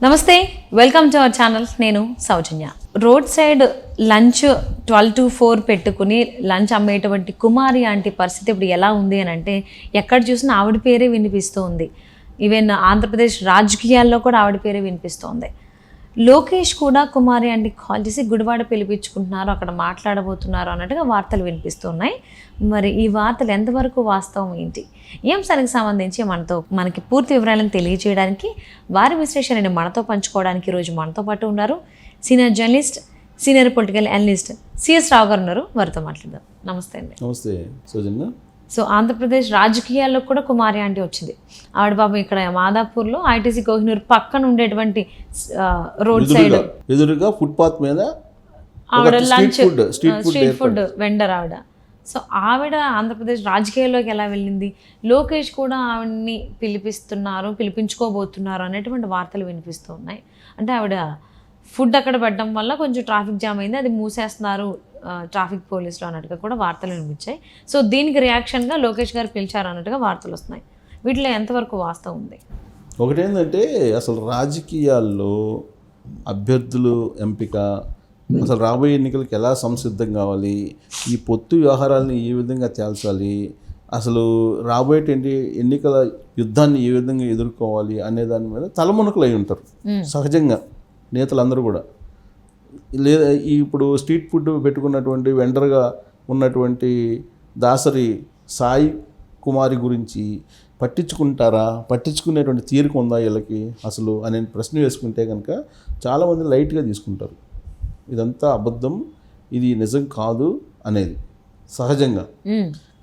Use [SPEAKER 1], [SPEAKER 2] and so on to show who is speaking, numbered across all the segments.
[SPEAKER 1] నమస్తే, welcome to our channel. నేను Soujanya. Road side lunch 12 to 4 పెట్టుకుని లంచ్ అమ్మేటువంటి కుమారి ఆంటీ పరిస్థితి ఇప్పుడు ఎలా ఉంది అని అంటే, ఎక్కడ చూసినా ఆవిడ పేరే వినిపిస్తూ ఉంది. ఈవెన్ ఆంధ్రప్రదేశ్ రాజకీయాల్లో కూడా ఆవిడ పేరే వినిపిస్తోంది. లోకేష్ కూడా కుమారి ఆంటీకి కాల్ చేసి గుడివాడ పిలిపించుకుంటున్నారు, అక్కడ మాట్లాడబోతున్నారు అన్నట్టుగా వార్తలు వినిపిస్తున్నాయి. మరి ఈ వార్తలు ఎంతవరకు వాస్తవం ఏంటి, ఈ అంశానికి సంబంధించి మనకి పూర్తి వివరాలను తెలియజేయడానికి, వారి విశ్లేషణని మనతో పంచుకోవడానికి ఈరోజు మనతో పాటు ఉన్నారు senior journalist, senior political analyst CS Rao garu ఉన్నారు. వారితో మాట్లాడదాం. నమస్తే అండి.
[SPEAKER 2] నమస్తే సౌజన్య.
[SPEAKER 1] సో ఆంధ్రప్రదేశ్ రాజకీయాల్లో కూడా కుమారి ఆంటీ వచ్చింది. ఆవిడ బాబు ఇక్కడ మాదాపూర్లో ఐటీసీ కోహినూర్ పక్కన ఉండేటువంటి రోడ్ సైడ్
[SPEAKER 2] ఎదురుగా ఫుట్పాత్ మీద
[SPEAKER 1] ఆవిడ లంచ్ స్ట్రీట్ ఫుడ్ వెండర్ ఆవిడ. సో ఆవిడ ఆంధ్రప్రదేశ్ రాజకీయాల్లోకి ఎలా వెళ్ళింది, లోకేష్ కూడా ఆవిడని పిలిపించుకోబోతున్నారు అనేటువంటి వార్తలు వినిపిస్తూ ఉన్నాయి. అంటే ఆవిడ ఫుడ్ అక్కడ పెట్టడం వల్ల కొంచెం ట్రాఫిక్ జామ్ అయింది, అది మూసేస్తున్నారు ట్రాఫిక్ పోలీసులు అన్నట్టుగా కూడా వార్తలు వినిపించాయి. సో దీనికి రియాక్షన్గా లోకేష్ గారు పిలిచారు అన్నట్టుగా వార్తలు వస్తున్నాయి. వీటిలో ఎంతవరకు వాస్తవం ఉంది?
[SPEAKER 2] ఒకటేంటంటే అసలు రాజకీయాల్లో అభ్యర్థులు ఎంపిక, అసలు రాబోయే ఎన్నికలకు ఎలా సంసిద్ధం కావాలి, ఈ పొత్తు వ్యవహారాలని ఏ విధంగా తేల్చాలి, అసలు రాబోయేటువంటి ఎన్నికల యుద్ధాన్ని ఏ విధంగా ఎదుర్కోవాలి అనే దాని మీద తలమునకలు అయి ఉంటారు సహజంగా నేతలందరూ కూడా. లేదా ఇప్పుడు స్ట్రీట్ ఫుడ్ పెట్టుకున్నటువంటి వెండర్గా ఉన్నటువంటి దాసరి సాయి కుమారి గురించి పట్టించుకునేటువంటి తీరిక ఉందా వీళ్ళకి అసలు అనే ప్రశ్న వేసుకుంటే కనుక చాలామంది లైట్గా తీసుకుంటారు. ఇదంతా అబద్ధం, ఇది నిజం కాదు అనేది సహజంగా.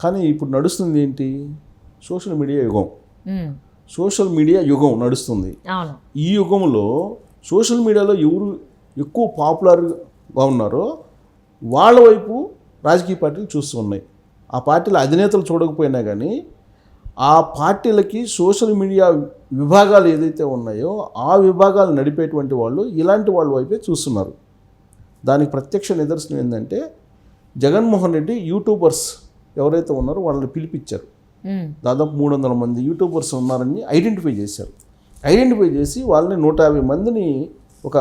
[SPEAKER 2] కానీ ఇప్పుడు నడుస్తుంది ఏంటి, సోషల్ మీడియా యుగం నడుస్తుంది. ఈ యుగంలో సోషల్ మీడియాలో ఎవరు ఎక్కువ పాపులర్గా ఉన్నారో వాళ్ళ వైపు రాజకీయ పార్టీలు చూస్తూ ఉన్నాయి. ఆ పార్టీల అధినేతలు చూడకపోయినా కానీ ఆ పార్టీలకి సోషల్ మీడియా విభాగాలు ఏదైతే ఉన్నాయో ఆ విభాగాలు నడిపేటువంటి వాళ్ళు ఇలాంటి వాళ్ళ వైపే చూస్తున్నారు. దానికి ప్రత్యక్ష నిదర్శనం ఏంటంటే జగన్మోహన్ రెడ్డి యూట్యూబర్స్ ఎవరైతే ఉన్నారో వాళ్ళని పిలిపించారు. దాదాపు 300 మంది యూట్యూబర్స్ ఉన్నారని ఐడెంటిఫై చేసి వాళ్ళని 150 మందిని ఒక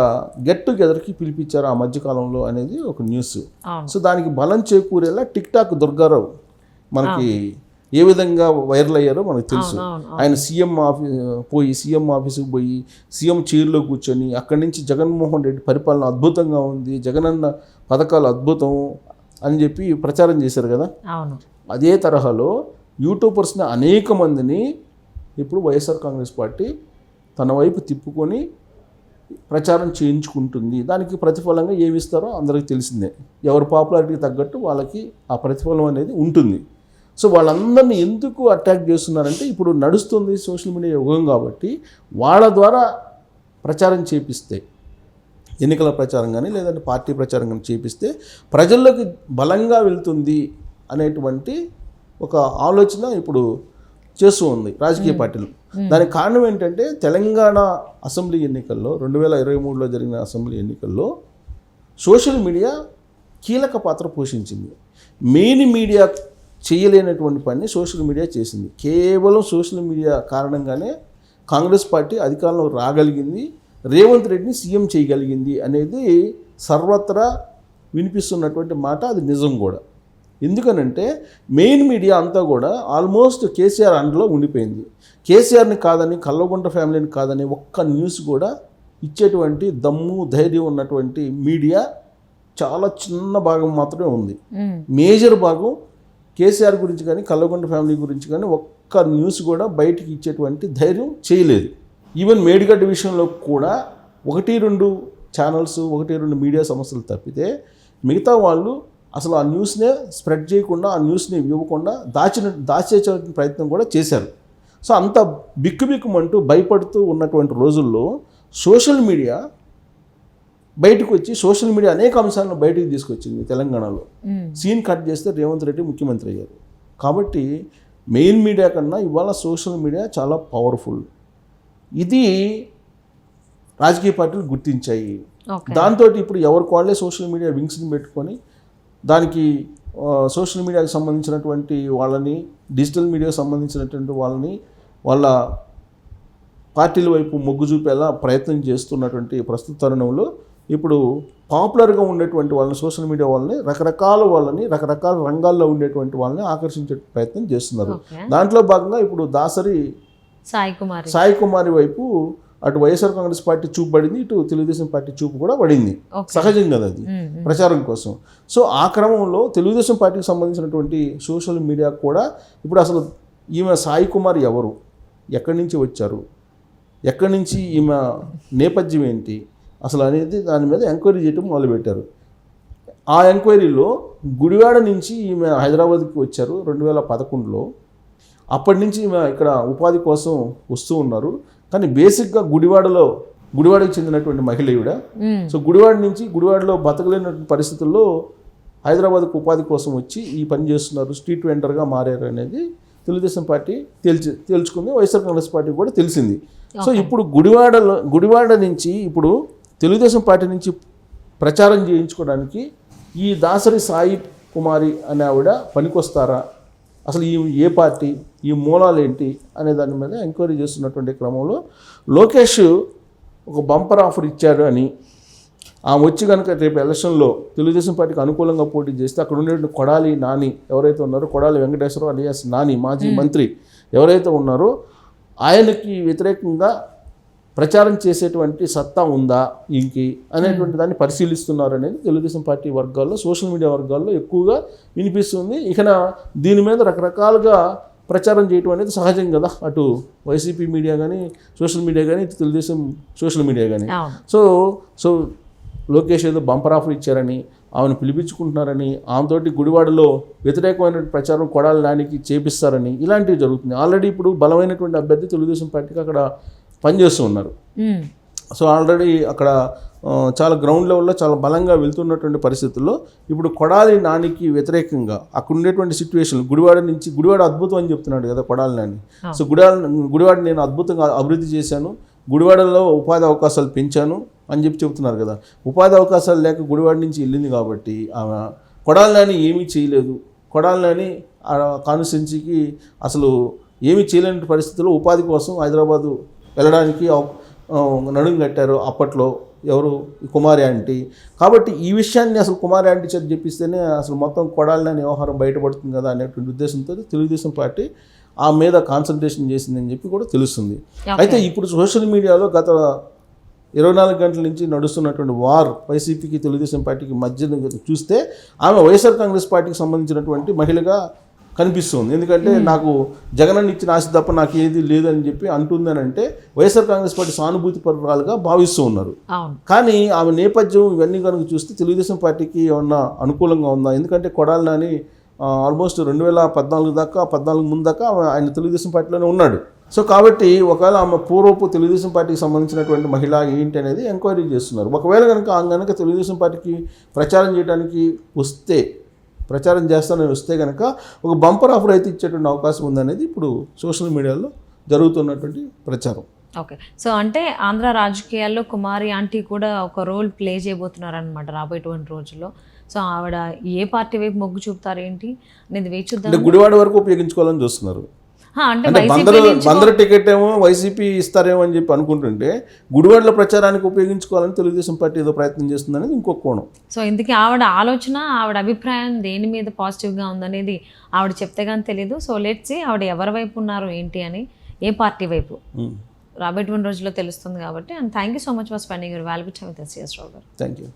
[SPEAKER 2] గెట్ టుగెదర్కి పిలిపించారు ఆ మధ్యకాలంలో అనేది ఒక న్యూస్. సో దానికి బలం చేకూరేలా టిక్ టాక్ దుర్గారావు మనకి ఏ విధంగా వైరల్ అయ్యారో మనకు తెలుసు. ఆయన సీఎం ఆఫీసుకు పోయి సీఎం చైర్లో కూర్చొని అక్కడి నుంచి జగన్మోహన్ రెడ్డి పరిపాలన అద్భుతంగా ఉంది, జగనన్న పథకాలు అద్భుతం అని చెప్పి ప్రచారం చేశారు కదా. అదే తరహాలో యూట్యూబర్స్ని అనేక మందిని ఇప్పుడు వైఎస్ఆర్ కాంగ్రెస్ పార్టీ తన వైపు తిప్పుకొని ప్రచారం చేయించుకుంటుంది. దానికి ప్రతిఫలంగా ఏమి ఇస్తారో అందరికీ తెలిసిందే. ఎవరి పాపులారిటీకి తగ్గట్టు వాళ్ళకి ఆ ప్రతిఫలం అనేది ఉంటుంది. సో వాళ్ళందరినీ ఎందుకు అటాక్ చేస్తున్నారంటే ఇప్పుడు నడుస్తుంది సోషల్ మీడియా యుగం కాబట్టి వాళ్ళ ద్వారా ప్రచారం చేపిస్తే, ఎన్నికల ప్రచారం కానీ లేదంటే పార్టీ ప్రచారం కానీ చేపిస్తే ప్రజల్లోకి బలంగా వెళ్తుంది అనేటువంటి ఒక ఆలోచన ఇప్పుడు చేస్తూ ఉంది రాజకీయ పార్టీలు. దానికి కారణం ఏంటంటే తెలంగాణ అసెంబ్లీ ఎన్నికల్లో 2023లో జరిగిన అసెంబ్లీ ఎన్నికల్లో సోషల్ మీడియా కీలక పాత్ర పోషించింది. మెయిన్ మీడియా చేయలేనటువంటి పని సోషల్ మీడియా చేసింది. కేవలం సోషల్ మీడియా కారణంగానే కాంగ్రెస్ పార్టీ అధికారంలో రాగలిగింది, రేవంత్ రెడ్డిని సీఎం చేయగలిగింది అనేది సర్వత్రా వినిపిస్తున్నటువంటి మాట. అది నిజం కూడా. ఎందుకనంటే మెయిన్ మీడియా అంతా కూడా ఆల్మోస్ట్ కేసీఆర్ అండర్లో ఉండిపోయింది. కేసీఆర్ని కాదని, కల్వకుంట్ల ఫ్యామిలీని కాదని ఒక్క న్యూస్ కూడా ఇచ్చేటువంటి దమ్ము ధైర్యం ఉన్నటువంటి మీడియా చాలా చిన్న భాగం మాత్రమే ఉంది. మేజర్ భాగం కేసీఆర్ గురించి కానీ కల్వకుంట్ల ఫ్యామిలీ గురించి కానీ ఒక్క న్యూస్ కూడా బయటికి ఇచ్చేటువంటి ధైర్యం చేయలేదు. ఈవెన్ మేడిగడ్డ విషయంలో కూడా 1-2 ఛానల్స్, 1-2 మీడియా సంస్థలు తప్పితే మిగతా వాళ్ళు అసలు ఆ న్యూస్నే స్ప్రెడ్ చేయకుండా, ఆ న్యూస్ని ఇవ్వకుండా దాచే ప్రయత్నం కూడా చేశారు. సో అంత బిక్కుబిక్కుమంటూ భయపడుతూ ఉన్నటువంటి రోజుల్లో సోషల్ మీడియా బయటకు వచ్చి సోషల్ మీడియా అనేక అంశాలను బయటకు తీసుకొచ్చింది. తెలంగాణలో సీన్ కట్ చేస్తే రేవంత్ రెడ్డి ముఖ్యమంత్రి అయ్యారు. కాబట్టి మెయిన్ మీడియా కన్నా ఇవాళ సోషల్ మీడియా చాలా పవర్ఫుల్. ఇది రాజకీయ పార్టీలు గుర్తించాయి. దాంతో ఇప్పుడు ఎవరికి వాళ్ళే సోషల్ మీడియా వింగ్స్ని పెట్టుకొని దానికి సోషల్ మీడియాకి సంబంధించినటువంటి వాళ్ళని, డిజిటల్ మీడియాకి సంబంధించినటువంటి వాళ్ళని వాళ్ళ పార్టీల వైపు మొగ్గు చూపేలా ప్రయత్నం చేస్తున్నటువంటి ప్రస్తుత తరుణంలో ఇప్పుడు పాపులర్గా ఉండేటువంటి వాళ్ళని, సోషల్ మీడియా వాళ్ళని, రకరకాల రంగాల్లో ఉండేటువంటి వాళ్ళని ఆకర్షించే ప్రయత్నం చేస్తున్నారు. దాంట్లో భాగంగా ఇప్పుడు దాసరి సాయి కుమారి వైపు అటు వైఎస్ఆర్ కాంగ్రెస్ పార్టీ చూపు పడింది, ఇటు తెలుగుదేశం పార్టీ చూపు కూడా పడింది. సహజం కదా అది, ప్రచారం కోసం. సో ఆ క్రమంలో తెలుగుదేశం పార్టీకి సంబంధించినటువంటి సోషల్ మీడియా కూడా ఇప్పుడు అసలు ఈమె సాయి కుమార్ ఎవరు, ఎక్కడి నుంచి వచ్చారు, ఎక్కడి నుంచి ఈమె నేపథ్యం ఏంటి అసలు అనేది దాని మీద ఎంక్వైరీ చేయడం మొదలుపెట్టారు. ఆ ఎంక్వైరీలో గుడివాడ నుంచి ఈమె హైదరాబాద్కి వచ్చారు 2011లో. అప్పటి నుంచి ఈమె ఇక్కడ ఉపాధి కోసం వస్తూ ఉన్నారు. కానీ బేసిక్గా గుడివాడకి చెందినటువంటి మహిళ ఈవిడ. సో గుడివాడలో బతకలేనటువంటి పరిస్థితుల్లో హైదరాబాద్కు ఉపాధి కోసం వచ్చి ఈ పని చేస్తున్నారు, స్ట్రీట్ వెండర్గా మారారు అనేది తెలుగుదేశం పార్టీ తేల్చుకుంది, వైఎస్ఆర్ కాంగ్రెస్ పార్టీ కూడా తెలిసింది. సో ఇప్పుడు గుడివాడ నుంచి ఇప్పుడు తెలుగుదేశం పార్టీ నుంచి ప్రచారం చేయించుకోవడానికి ఈ దాసరి సాయి కుమారి అనే ఆవిడ పనికొస్తారా, అసలు ఈ ఏ పార్టీ, ఈ మూలాలు ఏంటి అనే దాని మీద ఎంక్వైరీ చేస్తున్నటువంటి క్రమంలో లోకేష్ ఒక బంపర్ ఆఫర్ ఇచ్చారు అని, ఆమె వచ్చి కనుక రేపు ఎలక్షన్లో తెలుగుదేశం పార్టీకి అనుకూలంగా పోటీ చేస్తే అక్కడ ఉండేటువంటి కొడాలి నాని ఎవరైతే ఉన్నారో, కొడాలి వెంకటేశ్వరరావు అలియాస్ నాని మాజీ మంత్రి ఎవరైతే ఉన్నారో ఆయనకి వ్యతిరేకంగా ప్రచారం చేసేటువంటి సత్తా ఉందా ఇంకి అనేటువంటి దాన్ని పరిశీలిస్తున్నారు అనేది తెలుగుదేశం పార్టీ వర్గాల్లో, సోషల్ మీడియా వర్గాల్లో ఎక్కువగా వినిపిస్తుంది. ఇక దీని మీద రకరకాలుగా ప్రచారం చేయటం అనేది సహజం కదా, అటు వైసీపీ మీడియా కానీ, సోషల్ మీడియా కానీ, ఇటు తెలుగుదేశం సోషల్ మీడియా కానీ. సో లోకేష్ ఏదో బంపర్ ఆఫర్ ఇచ్చారని, ఆమెను పిలిపించుకుంటున్నారని, ఆమెతోటి గుడివాడలో వ్యతిరేకమైన ప్రచారం కొడాలి నానికి చేపిస్తారని ఇలాంటివి జరుగుతుంది. ఆల్రెడీ ఇప్పుడు బలమైనటువంటి అభ్యర్థి తెలుగుదేశం పార్టీకి అక్కడ పనిచేస్తూ ఉన్నారు. సో ఆల్రెడీ అక్కడ చాలా గ్రౌండ్ లెవెల్లో చాలా బలంగా వెళ్తున్నటువంటి పరిస్థితుల్లో ఇప్పుడు కొడాలి నానికి వ్యతిరేకంగా అక్కడ ఉండేటువంటి సిచ్యువేషన్, గుడివాడ అద్భుతం అని చెప్తున్నాడు కదా కొడాలి నాని. సో గుడివాడ నేను అద్భుతంగా అభివృద్ధి చేశాను, గుడివాడలో ఉపాధి అవకాశాలు పెంచాను అని చెప్తున్నారు కదా. ఉపాధి అవకాశాలు లేక గుడివాడ నుంచి వెళ్ళింది కాబట్టి ఆమె కొడాలి నాని ఏమీ చేయలేదు, కొడాలి నాని కాన్స్టిట్యున్సీకి అసలు ఏమీ చేయలేని పరిస్థితుల్లో ఉపాధి కోసం హైదరాబాదు వెళ్ళడానికి నడుం కట్టారు అప్పట్లో ఎవరు, కుమారి ఆంటీ. కాబట్టి ఈ విషయాన్ని అసలు కుమారి ఆంటీ చేత చెప్పిస్తేనే అసలు మొత్తం కొడాలి నాని వ్యవహారం బయటపడుతుంది కదా అనేటువంటి ఉద్దేశంతో తెలుగుదేశం పార్టీ ఆ మీద కాన్సన్ట్రేషన్ చేసిందని చెప్పి కూడా తెలుస్తుంది. అయితే ఇప్పుడు సోషల్ మీడియాలో గత 24 గంటల నుంచి నడుస్తున్నటువంటి వార్ వైసీపీకి తెలుగుదేశం పార్టీకి మధ్య చూస్తే ఆమె వైఎస్ఆర్ కాంగ్రెస్ పార్టీకి సంబంధించినటువంటి మహిళగా కనిపిస్తుంది. ఎందుకంటే నాకు జగనన్న ఇచ్చిన ఆశ తప్ప నాకు ఏది లేదని చెప్పి అంటుందని అంటే వైఎస్ఆర్ కాంగ్రెస్ పార్టీ సానుభూతి పరురాలుగా భావిస్తూ ఉన్నారు. కానీ ఆమె నేపథ్యం ఇవన్నీ కనుక చూస్తే తెలుగుదేశం పార్టీకి ఏమన్నా అనుకూలంగా ఉందా? ఎందుకంటే కొడాలి నాని ఆల్మోస్ట్ 2014 ముందు దాకా ఆయన తెలుగుదేశం పార్టీలోనే ఉన్నాడు. సో కాబట్టి ఒకవేళ ఆమె పూర్వపు తెలుగుదేశం పార్టీకి సంబంధించినటువంటి మహిళ ఏంటి అనేది ఎంక్వైరీ చేస్తున్నారు. ఒకవేళ కనుక తెలుగుదేశం పార్టీకి ప్రచారం చేయడానికి ప్రచారం చేస్తానని వస్తే కనుక ఒక బంపర్ ఆఫర్ అయితే ఇచ్చేటువంటి అవకాశం ఉందనేది ఇప్పుడు సోషల్ మీడియాలో జరుగుతున్నటువంటి ప్రచారం.
[SPEAKER 1] ఓకే, సో అంటే ఆంధ్ర రాజకీయాల్లో కుమారి ఆంటీ కూడా ఒక రోల్ ప్లే చేయబోతున్నారనమాట రాబోయేటువంటి రోజుల్లో. సో ఆవిడ ఏ పార్టీ వైపు మొగ్గు చూపుతారు ఏంటి అనేది వేచి చూద్దాం.
[SPEAKER 2] గుడివాడ వరకు ఉపయోగించుకోవాలని చూస్తున్నారు.
[SPEAKER 1] అంటే
[SPEAKER 2] బందరు టికెట్ ఏమో వైసీపీ ఇస్తారేమో అని చెప్పి అనుకుంటుంటే గుడివాడలో ప్రచారానికి ఉపయోగించుకోవాలని తెలుగుదేశం పార్టీ ఏదో ప్రయత్నం చేస్తుందనేది ఇంకొక కోణం.
[SPEAKER 1] సో ఇందుకే ఆవిడ ఆలోచన, ఆవిడ అభిప్రాయం దేని మీద పాజిటివ్గా ఉందనేది ఆవిడ చెప్తే కానీ తెలియదు. సో లెట్స్ సీ ఆవిడ ఎవరి వైపు ఉన్నారు ఏంటి అని, ఏ పార్టీ వైపు రాబోయేటువంటి రోజుల్లో తెలుస్తుంది కాబట్టి. And thank you so much for spending your valuable time with us, రావు గారు.
[SPEAKER 2] Thank you.